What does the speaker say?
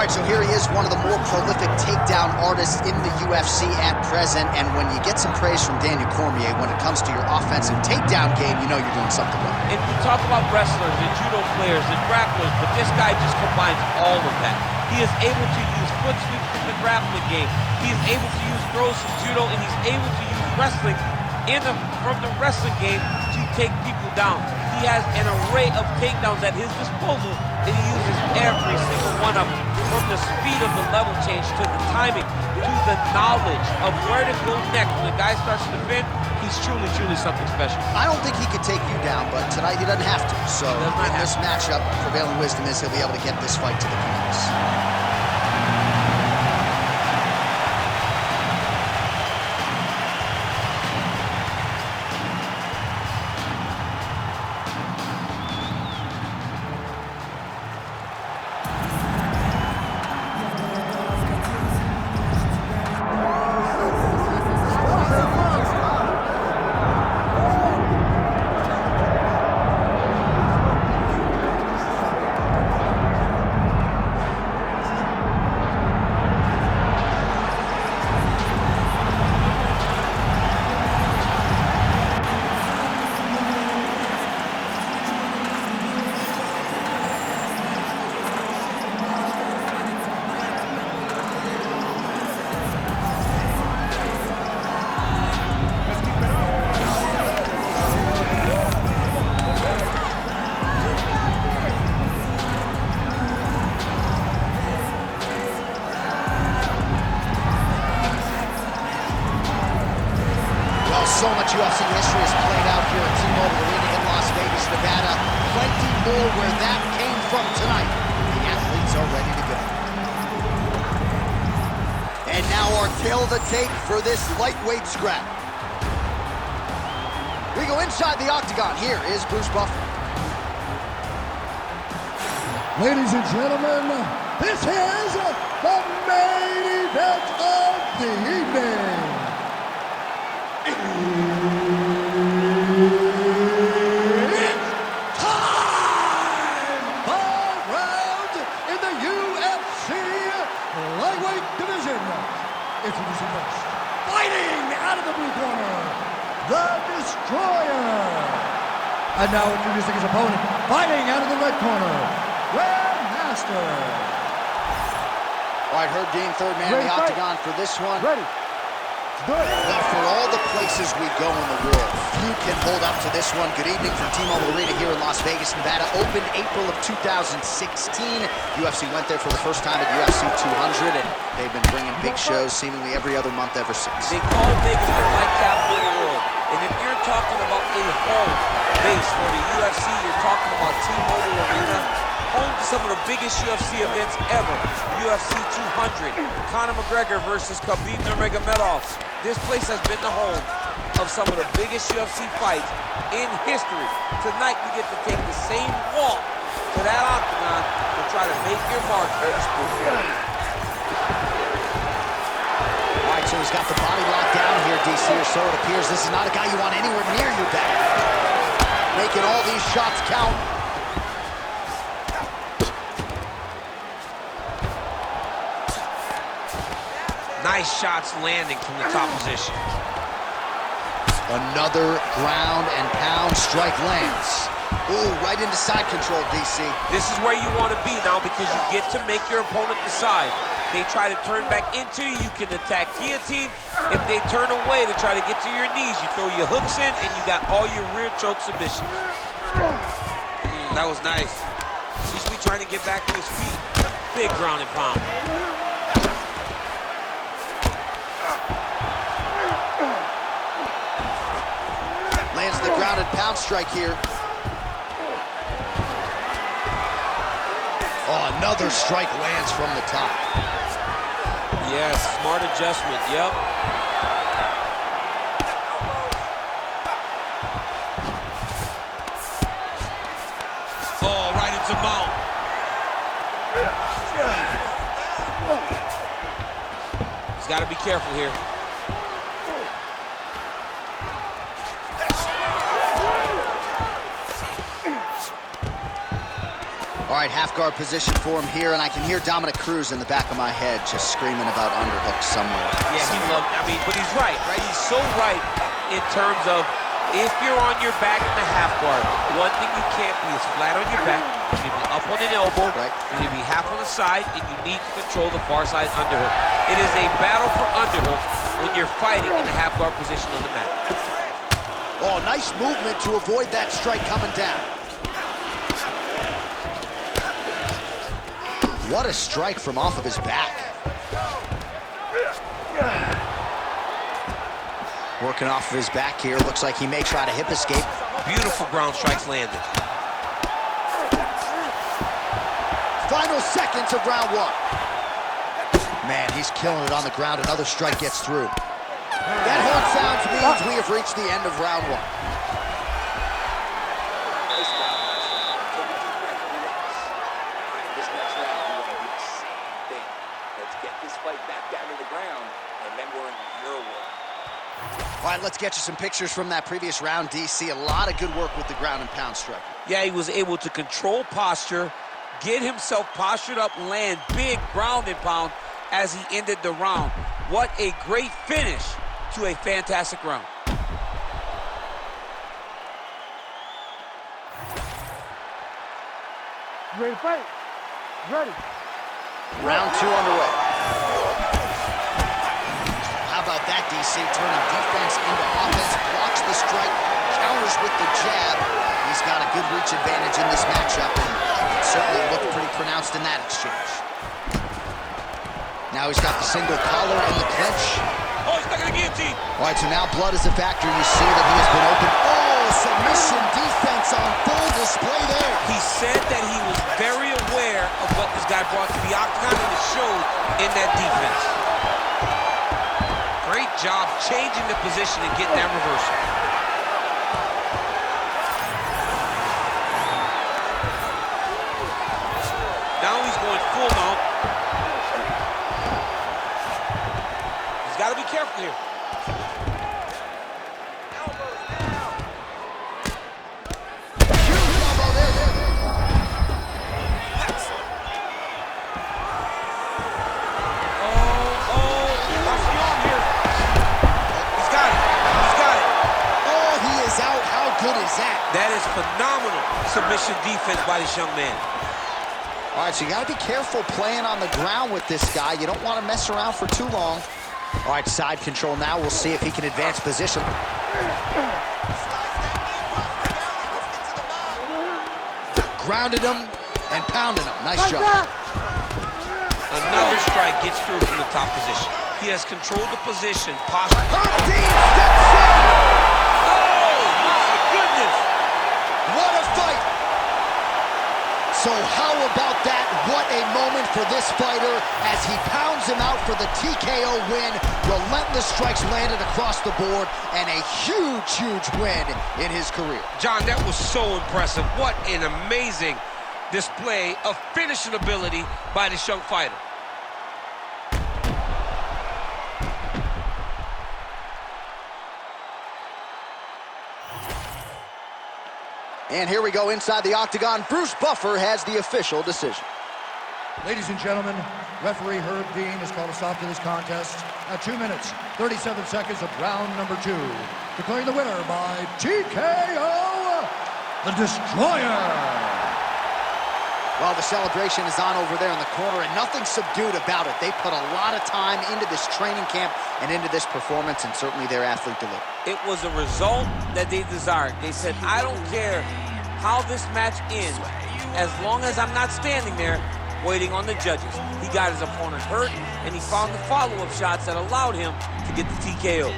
right, so here he is, one of the more prolific takedown artists in the UFC at present. And when you get some praise from Daniel Cormier when it comes to your offensive takedown game, you know you're doing something right. And you talk about wrestlers and judo players and grapplers, but this guy just combines all of that. He is able to use foot sweeps from the grappling game. He is able to use throws from judo, and he's able to use wrestling from the wrestling game to take people down. He has an array of takedowns at his disposal, and he uses every single one of them. From the speed of the level change, to the timing, to the knowledge of where to go next. When the guy starts to defend, he's truly, truly something special. I don't think he could take you down, but tonight he doesn't have to. So in this matchup, prevailing wisdom is he'll be able to get this fight to the canvas. So much UFC history has played out here at T-Mobile Arena in Las Vegas, Nevada. Plenty more where that came from tonight. The athletes are ready to go. And now our tale of the tape for this lightweight scrap. We go inside the octagon. Here is Bruce Buffer. Ladies and gentlemen, this is the main event of the evening. It's time! 5 rounds in the UFC lightweight division. Introducing first, fighting out of the blue corner, the Destroyer. And now introducing his opponent, fighting out of the red corner, Grandmaster. All right, Herb Dean, third man in the octagon for this one. Ready. Well, for all the places we go in the world, few can hold up to this one. Good evening from T-Mobile Arena here in Las Vegas, Nevada. Opened April of 2016. UFC went there for the first time at UFC 200, and they've been bringing big shows seemingly every other month ever since. They call Vegas the fight capital of the world. And if you're talking about a home base for the UFC, you're talking about T-Mobile Arena, home to some of the biggest UFC events ever. UFC 200, Conor McGregor versus Khabib Nurmagomedov. This place has been the home of some of the biggest UFC fights in history. Tonight, you get to take the same walk to that octagon to try to make your mark for the sport. All right, so he's got the body locked down here, DC, or so it appears. This is not a guy you want anywhere near your back. Making all these shots count. Nice shots landing from the top position. Another ground and pound strike lands. Ooh, right into side control, DC. This is where you want to be now because you get to make your opponent decide. They try to turn back into you, you can attack guillotine. If they turn away to try to get to your knees, you throw your hooks in and you got all your rear choke submissions. That was nice. Seems to be trying to get back to his feet. Big ground and pound. Lands the ground and pound strike here. Oh, another strike lands from the top. Yes, smart adjustment, yep. Oh, right into mount. He's got to be careful here. All All right, half guard position for him here, and I can hear Dominic Cruz in the back of my head just screaming about underhooks somewhere. Yeah, he loved, but he's right? He's so right in terms of if you're on your back in the half guard, one thing you can't be is flat on your back. You need to be up on an elbow, you need to be half on the side, and you need to control the far side underhook. It is a battle for underhook when you're fighting in the half guard position on the mat. Oh, nice movement to avoid that strike coming down. What a strike from off of his back. Working off of his back here. Looks like he may try to hip escape. Beautiful ground strikes landed. Final seconds of round one. Man, he's killing it on the ground. Another strike gets through. That horn sounds means we have reached the end of round one. All right, let's get you some pictures from that previous round, DC. A lot of good work with the ground and pound strike. Yeah, he was able to control posture, get himself postured up, land big ground and pound as he ended the round. What a great finish to a fantastic round. Ready to fight? Ready. Round two underway. How about that, DC? Turning defense into offense, blocks the strike, counters with the jab. He's got a good reach advantage in this matchup, and it certainly looked pretty pronounced in that exchange. Now he's got the single collar and the clinch. Oh, he's stuck in the guillotine. All right, so now blood is a factor. You see that he has been open. Oh, submission defense on full display there. He said that he was very aware of what this guy brought to the octagon, and it showed in that defense. Great job changing the position and getting that reversal. Now he's going full mount. He's got to be careful here. That is phenomenal submission defense by this young man. All right, so you got to be careful playing on the ground with this guy. You don't want to mess around for too long. All right, side control now. We'll see if he can advance position. Grounded him and pounded him. Nice job. Another strike gets through from the top position. He has controlled the position. Posture. What a fight! So how about that? What a moment for this fighter as he pounds him out for the TKO win. Relentless strikes landed across the board and a huge, huge win in his career. John, that was so impressive. What an amazing display of finishing ability by this young fighter. And here we go inside the octagon. Bruce Buffer has the official decision. Ladies and gentlemen, referee Herb Dean has called a stop to this contest at 2 minutes, 37 seconds of round number 2. Declaring the winner by TKO, the Destroyer. Well, the celebration is on over there in the corner, and nothing subdued about it. They put a lot of time into this training camp and into this performance, and certainly their athlete delivered. It was a result that they desired. They said, I don't care how this match ends, as long as I'm not standing there waiting on the judges. He got his opponent hurt, and he found the follow-up shots that allowed him to get the TKO.